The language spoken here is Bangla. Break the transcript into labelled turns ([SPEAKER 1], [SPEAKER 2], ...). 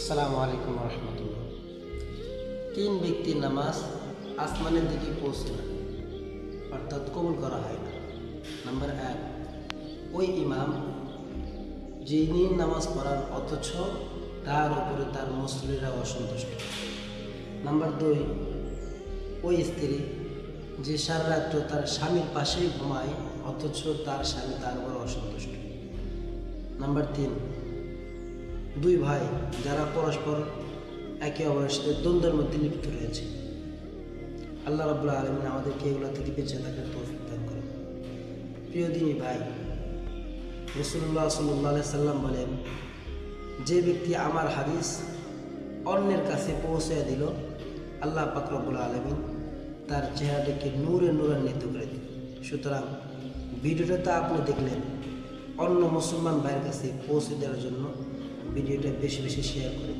[SPEAKER 1] আসসালামু আলাইকুম রহমতুল্লাহ। তিন ব্যক্তির নামাজ আসমানের দিকে পৌঁছে না, অর্থাৎ কবুল করা হয় না। নাম্বার 1, ওই ইমাম যিনি নামাজ পড়ান অথচ তার উপরে তার মুসল্লিরা অসন্তুষ্ট। নাম্বার 2, ওই স্ত্রী যে সারা রাত্র তার স্বামীর পাশেই ঘুমায় অথচ তার স্বামী তার উপর অসন্তুষ্ট। নাম্বার 3, দুই ভাই যারা পরস্পর একে অপরের সাথে দ্বন্দ্বের মধ্যে লিপ্ত রয়েছে। আল্লাহ রাব্বুল আলামিন আমাদেরকে এগুলো থেকে বেঁচে থাকার তৌফিক দান করেন। প্রিয় দিনী ভাই, রাসূলুল্লাহ সাল্লাল্লাহু আলাইহি সাল্লাম বলেন, যে ব্যক্তি আমার হাদিস অন্যের কাছে পৌঁছে দিল, আল্লাহ পাক রব্বুল আলামিন তার চেহারাটাকে নূরে নূরান্বিত করে দিল। সুতরাং ভিডিওটা আপনি দেখলেন, অন্য মুসলমান ভাইয়ের কাছে পৌঁছে দেওয়ার জন্য ভিডিওটা বেশি বেশি শেয়ার করে